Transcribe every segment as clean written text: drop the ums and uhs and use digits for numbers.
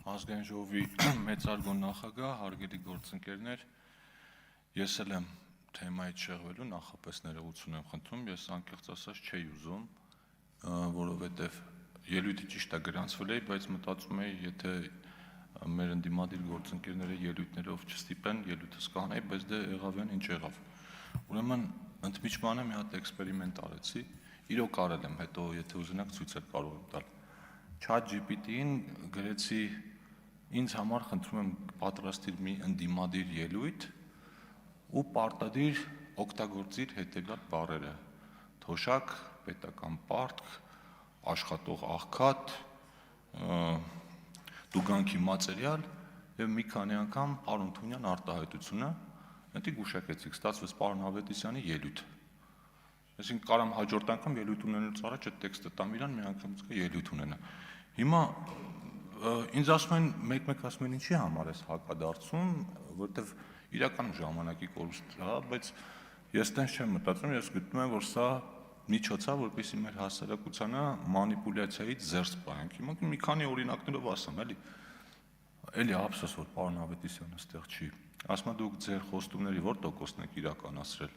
Ազգային ժողովի մեծարգո նախագահ, հարգելի գործընկերներ, ես էլ եմ թեմայից շեղվելու, նախապես ներողություն եմ խնդրում, ես անկեղծ ասած չէի ուզում, որովհետև ելույթը ճիշտ է գրանցվել էի, բայց մտածում էի, եթե մեր ընդդիմադիր գործընկերները ելույթներով չստիպեն, ելույթս կանեի, բայց դե եղավ այն ինչ եղավ։ Ուրեմն ընդմիջմանը մի հատ էքսպերիմենտ արեցի, իրոք արել եմ, հետո եթե ուզենաք ցույց էլ կարող եմ տալ։ ChatGPT-ին գրեցի ինձ համար խնդրում եմ պատրաստիր մի ընդդիմադիր ելույթ ու պարտադիր օգտագործիր հետևյալ բառերը. թոշակ, պետական պարտք, աշխատող աղքատ, տուգանքի մատերիալ եւ մի քանի անգամ պարոն Թունյան արտահայտությունը, հետո գուշակեցիք, ստացվեց պարոն Ավետիսյանի ելույթ։ Այսինքն կարամ հաջորդ անգամ ելույթ ունենալուց առաջ այդ տեքստը տամ իրան, մի անգամից ելույթ ունենա։ Հիմա ինձ ասում են, մեկ-մեկ ասում են ինչի համար ես հակադարձում, որովհետև իրականում ժամանակի կորուստ է, բայց ես տենց չեմ մտածում, ես գտնում եմ, որ սա միջոց է, որպեսզի մեր հասարակությանը մանիպուլյացիայից զերծ պահենք։ Հիմա մի քանի օրինակներով ասեմ, էլի ափսոս, որ պարոն Ավետիսյանը այստեղ չի։ Ասում դուք ձեր խոստումների որ տոկոսն եք իրականացրել։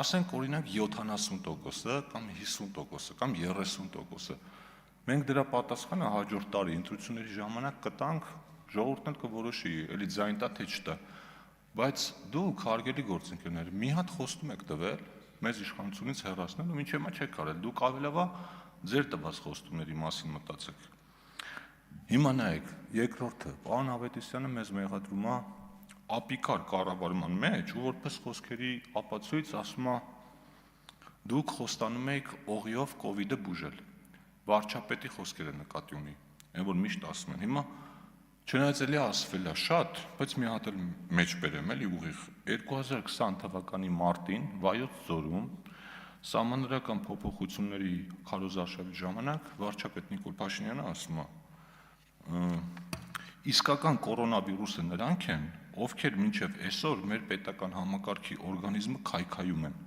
Ասենք օրինակ 70%-ը կամ 50% կամ 30%-ը։ Մենք դրա պատասխանը հաջորդ տարի ընտրությունների ժամանակ կտանք, ժողովուրդն էլ կորոշի, էլի ձայն տա թե չտա։ Բայց դուք հարգելի գործընկերներ, մի հատ խոստում եք տվել մեզ իշխանությունից հեռացնել ու մինչ հիմա չեք արել։ Դուք ավելավա ձեր տված խոստումների մասին մտածեք։ Հիմա նայեք, երկրորդը, պարոն Ավետիսյանը մեզ մեղադրում է ապիկար կառավարման մեջ ու որպես խոսքերի ապացույց ասում է դուք խոստանում եք օղիով կովիդը բուժել։ Վարչապետի խոսքերը նկատի ունի, այն որ միշտ ասում են։ Հիմա չնայած էլի ասվել է շատ, բայց մի հատ էլ մեջ բերեմ էլի ուղիղ 2020 թվականի մարտին Վայոց ձորում սահմանադրական փոփոխությունների քարոզարշավի ժամանակ վարչապետ Նիկոլ Փաշինյանը ասում է իսկական կորոնավիրուսը նրանք են, ովքեր մինչև այսօր մեր պետական համակարգի օրգանիզմը քայքայում են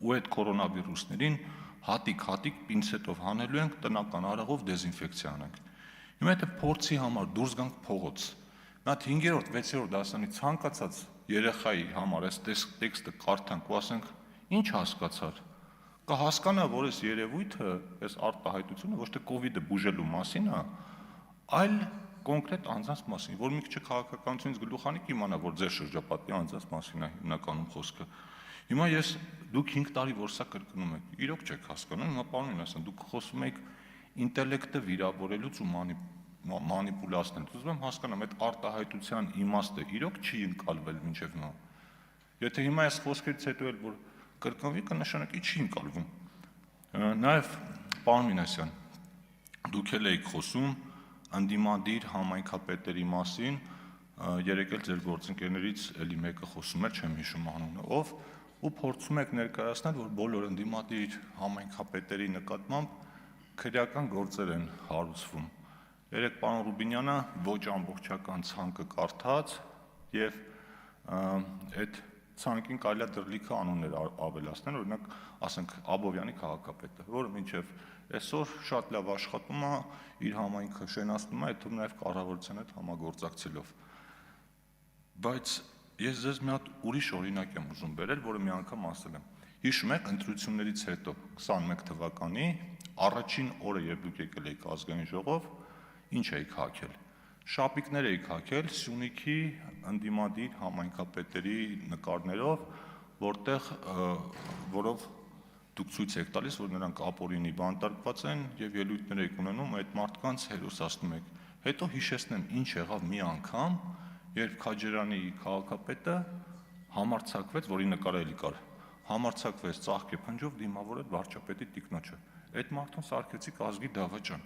ու այդ կորոնավիրուսներին հատիկ-հատիկ պինցետով հանելու ենք, տնական արաղով դեզինֆեկցիա անենք։ Հիմա եթե փորձի համար դուրս գանք փողոց, մի հատ 5-րդ, 6-րդ դասանի ցանկացած երեխայի համար այս տեքստը կարդանք ու ասենք, ինչ հասկացար, կհասկանա, որ այս երևույթը, այս արտահայտությունը ոչ թե կովիդը բուժելու մասին է, այլ կոնկրետ անձանց մասին, որ մի քիչ քաղաքականությունից գլուխ անի կիմանա, որ ձեր շրջապատի անձանց մասին է հիմնականում խոսքը։ Հիմա դուք 5 տարի որ սա կրկնում եք, իրոք չեք հասկանում, հիմա պարոնին ասեմ, դուք խոսում եք ինտելեկտը վիրավորելուց ու մանիպուլացնելուց։ Ուզում եմ հասկանամ, այդ արտահայտության իմաստը իրոք չի ընկալվել մինչև հիմա։ Եթե հիմա այս խոսքերից հետո էլ որ կրկնվի, կնշանակի չի ընկալվում։ Նաև պարոն Մինասյան, դուք էլ եք խոսում ընդդիմադիր համայնքապետերի մասին, երեկ էլ ձեր գործընկերներից էլի մեկը խոսում էր, չեմ հիշում անունը, ով ու փորձում եք ներկայացնել, որ բոլոր ընդդիմադիր համայնքապետերի նկատմամբ քրեական գործեր են հարուցվում։ Երեկ պարոն Ռուբինյանը ոչ ամբողջական ցանկը կարդաց եւ այդ ցանկին կարելի է դրլիքը անուններ ավելացնել, օրինակ, ասենք Աբովյանի քաղաքապետը, որը մինչև այսօր շատ լավ աշխատում է, իր համայնքը շենացնում է, այդտեղ նաև կառավարության հետ համագործակցելով։ Բայց ես ձեզ մի հատ ուրիշ օրինակ եմ ուզում բերել, որը մի անգամ ասել եմ։ Հիշում եք ընտրություններից հետո 21 թվականի առաջին օրը, երբ դուք եկել եք ազգային ժողով, ինչ եք հագել։ Շապիկներ եք հագել Սյունիքի ընդդիմադիր համայնքապետերի նկարներով, որով դուք ցույց եք տալիս, որ նրանք ապօրինի բանտարկված են եւ ելույթներ եք ունենում, այդ մարդկանց հերոսացնում եք։ Հետո հիշեցնեմ ինչ եղավ մի անգամ, երբ Քաջարյանի քաղաքապետը համարձակվեց, որի նկարը էլի կար, համարձակվեց ծաղկե փնջով դիմավորել վարչապետի տիկնոջը։ Այդ մարդուն սարքեցիք ազգի դավաճան։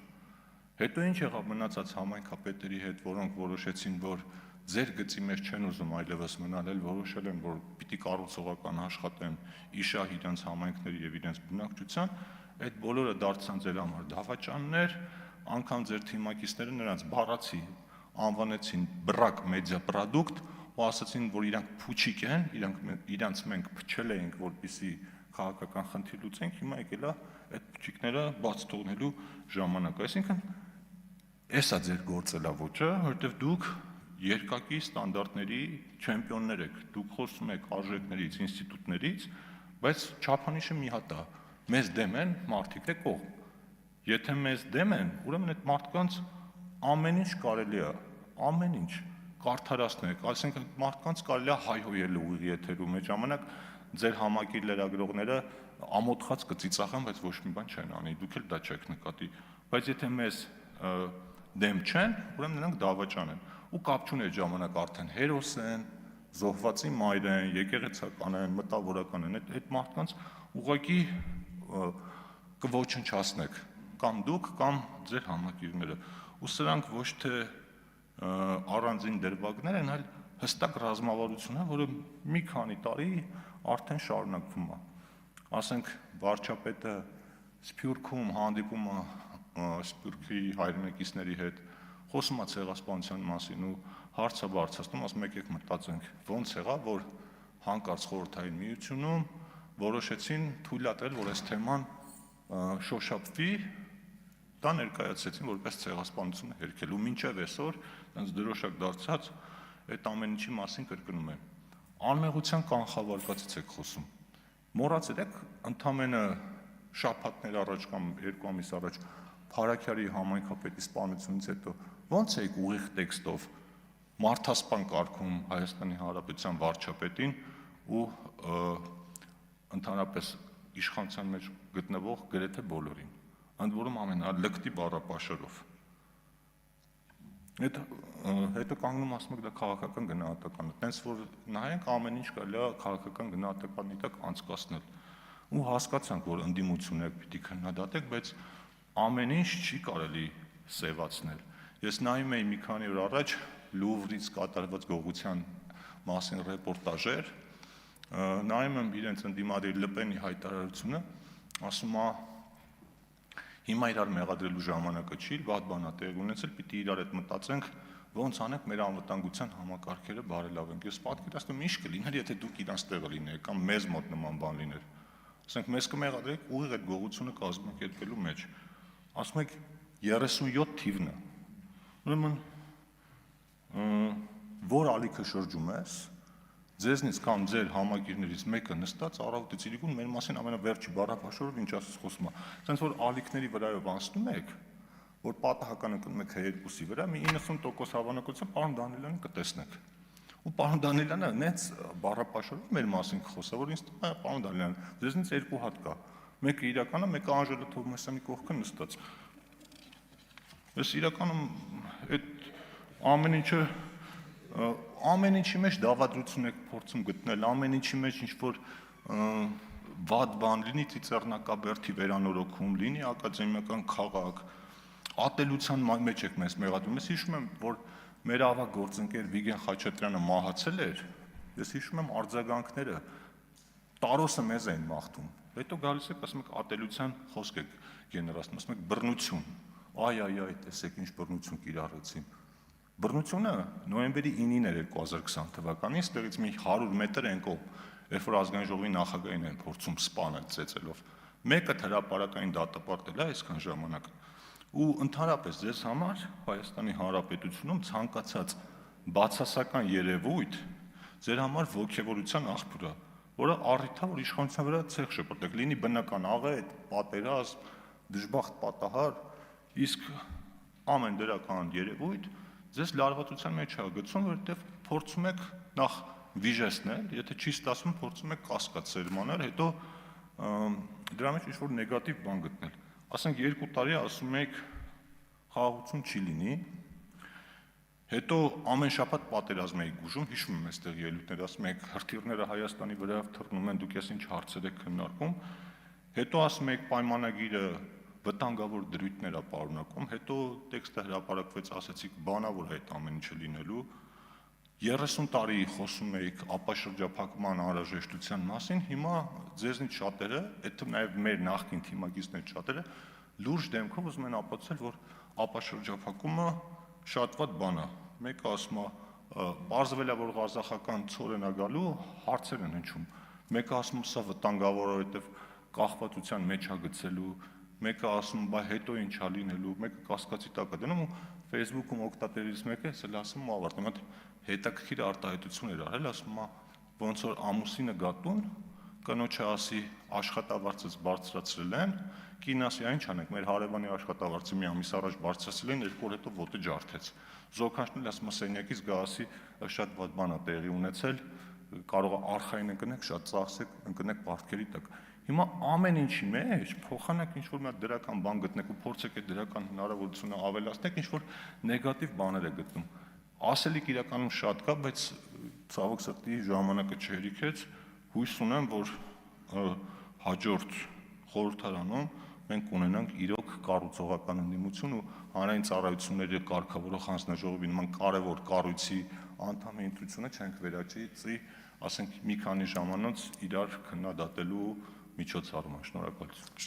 Հետո ինչ եղավ մնացած համայնքապետերի հետ, որոնք որոշեցին, որ ձեր գծի մեջ չեն ուզում այլևս մնալ, էլ որոշել են, որ պիտի կառուցողական աշխատեն իշահ իրենց համայնքների եւ իրենց բնակչության, այդ բոլորը դարձան ձեր համար դավաճաններ, անգամ ձեր թիմակիցները նրանց բառացի անվանեցին բրակ մեդիա պրոդուկտ ու ասացին, որ իրանք փուչիկ են, իրանց մենք փչել էինք, որպեսզի քաղաքական խնդիր լուծենք, հիմա եկել է այդ փուչիկները բաց թողնելու ժամանակը։ Այսինքն Էսա ձեր գործելավոճը, որովհետև դուք երկակի ստանդարտների չեմպիոններ եք, դուք խոսում եք արժեքներից, ինստիտուտներից, բայց չափանիշը մի հատ է, մեզ դեմ են, մարդիկ է կողմ։ Եթե մեզ դեմ են, ուրեմն այդ մարդկանց ամեն ինչ կարելի է, ամեն ինչ կարդարացնեք, այսինքն մարդկանց կարելի է հայհոյել ուղիղ եթերում, այդ ժամանակ ձեր համակիր լրագրողները ամոթխած կծիծաղեն, բայց ոչ մի բան չեն անի, դուք էլ դա չեք նկատի, բայց եթե մեզ դեմ չեն, ուրեմն նրանք դավաճան են, ու կապ չունի այդ ժամանակ արդեն հերոս են, զոհվածի մայր են, եկեղեցական են, մտավորական են, այդ մարդկանց ուղղակի կոչնչացնեք, կամ դուք, կամ ձեր համակիրները, ու սրանք ոչ թե առանձին դրվագներ են, այլ հստակ ռազմավարություն է, որը մի քանի տարի արդեն շարունակվում է, ասենք վարչապետը Սփյուռքում հանդիպում է Սփյուռքի հայրենակիցների հետ, խոսում է ցեղասպանության մասին ու հարց է բարձրացնում, ասում եկեք մտածենք, ոնց եղավ, որ հանկարծ Խորհրդային Միությունում որոշեցին թույլատրել, որ այս թեման շոշափվի, դա ներկայացրեցին որպես ցեղասպանություն հերքել ու մինչև այսօր այնց դրոշակ դարձած այդ ամեն ինչի մասին կրկնում են։ Անմեղության կանխավարկածից եք խոսում։ Մոռացել եք ընդամենը շաբաթներ առաջ կամ 2 ամիս առաջ Փարաքյարի համայնքապետի սպանությունից հետո ո՞նց եք ուղիղ տեքստով մարդասպան կարգում Հայաստանի Հանրապետության վարչապետին ու ընդհանրապես իշխանության մեջ գտնվող գրեթե բոլորին, ընդ որում ամենալկտի բառապաշարով։ Հետո կանգնում ասում եք դա քաղաքական գնահատական է, տենց որ նայենք ամեն ինչ կարելի է քաղաքական գնահատականի տակ անցկացնել։ Ու հասկացանք, որ ընդդիմություն եք, պիտի քննադատեք, բայց ամեն ինչ չի կարելի սևացնել։ Ես նայում էի մի քանի օր առաջ Լուվրից կատարված գողության մասին ռեպորտաժեր, նայում եմ իրենց ընդդիմադիր Լպենի հայտարարությունը, ասում է հիմա իրար մեղադրելու ժամանակը չի, վատ բան է տեղի ունեցել, պիտի իրար հետ մտածենք, ոնց անենք մեր անվտանգության համակարգերը բարելավենք։ Ես պատկերացնում եմ ինչ կլիներ, եթե դուք իրանց տեղը լինեիք կամ մեզ մոտ նման բան լիներ։ Ասենք մեզ կմեղադրեք ուղիղ այդ գողությունը կազմակերպելու մեջ։ Ասում եք 37 թիվն է։ Ուրեմն որ ալիքը շրջում ես, ձեզնից կամ ձեր համակիրներից մեկը նստած առավոտից իրիկուն մեր մասին ամենավերջի բառապաշարով ինչ ասես խոսում է։ Սենց որ ալիքների վրայով անցնում եք, որ պատահական ընկնում եք H2-ի վրա, մի 90% հավանականությամբ պարոն Դանիելյանին կտեսնեք։ Ու պարոն Դանիելյանը նենց բառապաշարով մեր մասին կխոսա, որ ինձ թվում է պարոն Դանիելյան, ձեզնից 2 հատ կա։ Մեկը իրականը, մեկը Անժելա Թովմասյանի կողքը նստած։ Ես իրականում այդ ամեն ինչի մեջ դավադրություն եք փորձում գտնել, ամեն ինչի մեջ ինչ-որ վատ բան լինի, ծիծեռնակաբերդի վերանորոգում, լինի ակադեմիական քաղաք, ատելության մեջ եք մեզ մեղադրում։ Ես հիշում եմ, որ մեր ավագ գործընկեր Վիգեն Խաչատրյանը մահացել էր, ես հիշում եմ արձագանքները, տարոսը մեզ էին մաղթում, հետո գալիս եք, ասում եք ատելության խոսք եք գեներացնում, ասում եք բռնություն, այ, տեսեք ինչ բռնություն կիրառեցին։ Բռնությունը նոյեմբերի 9-ին էր 2020 թվականին, ստեղից մի 100 մետր են կողմ, երբ որ ազգային ժողովի նախագահին են փորձում սպանել ծեծելով։ Մեկը հրապարակային դատապարտել է այսքան ժամանակ։ Ու ընդհանրապես ձեզ համար Հայաստանի Հանրապետությունում ցանկացած բացասական երևույթ ձեր համար ոգևորության աղբյուր է, որը առիթ է, որ իշխանության վրա ցեղ շպրտեք, լինի բնական աղետ, պատերազմ, դժբախտ պատահար, իսկ ամեն դրական երևույթ ձեզ լարվածության մեջ է գցում, որովհետև փորձում եք նախ վիժեցնել, եթե չի ստացվում, փորձում եք կասկած սերմանել, հետո դրա մեջ ինչ-որ նեգատիվ բան գտնել։ Ասենք 2 տարի ասում եք խաղաղություն չի լինի, հետո ամեն շաբաթ պատերազմ եք ուժում, հիշում եմ այստեղ ելույթներ, ասում եք հրթիռները Հայաստանի վրայով թռնում են, դուք ես ինչ հարցեր եք քննարկում, հետո ասում եք պայմանագիրը վտանգավոր դրույթներ է պարունակում, հետո տեքստը հրապարակվեց, ասեցիք բանավոր է այդ ամեն ինչը լինելու, 30 տարի խոսում էիք ապաշրջափակման անհրաժեշտության մասին, հիմա ձեզնից շատերը, այդ նաև մեր նախկին թիմակիցներից շատերը լուրջ դեմքով ուզում են ապացուցել, որ ապաշրջափակումը շատ վատ բան է։ Մեկը ասում է, պարզվել է, որ ղազախական ցորեն է գալու, հարցեր են հնչում։ Մեկը ասում է, սա վտանգավոր է, որովհետև կախվածության մեջ է գցելու, մեկը ասում, բայ հետո ինչ է լինելու, մեկը կասկածի տակ է դնում ու Facebook-ում օգտատերից մեկը էսել ասում ու ավարտում, այդ հետաքրքիր արտահայտություն էր արել, ասում է, ոնց որ ամուսինը գատուն, կնոջը ասի աշխատավարձս բարձրացրել են, կին ասի, այն ինչ անենք, մեր հարևանի աշխատավարձը մի ամիս առաջ բարձրացրել են, 2 օր հետո ոտը ջարդեց։ Զոքանչն ասում է սենյակից գա ասի, շատ վատ բան է տեղի ունեցել, կարող է արխային ընկնեք, շատ ծախսեք, ընկնեք պարտքերի տակ։ Հիմա ամեն ինչի մեջ փոխանակ ինչ-որ մի հատ դրական բան գտնեք ու փորձեք այդ դրական հնարավորությունը ավելացնեք, ինչ-որ նեգատիվ բաներ է գտնում։ Ասելիք իրականում շատ կա, բայց ցավոք սրտի ժամանակը չհերիքեց, հույս ունեմ, որ հաջորդ խորհրդարանում մենք կունենանք իրոք կառուցողական ընդդիմություն ու հանրային ծառայությունների կարգավորող հանձնաժողովի նման կարևոր կառույցի անդամի ընտրությունը չենք վերաճի, ասենք մի քանի ժամանոց իրար քննադատելու միջոցառման։ Շնորհակալություն։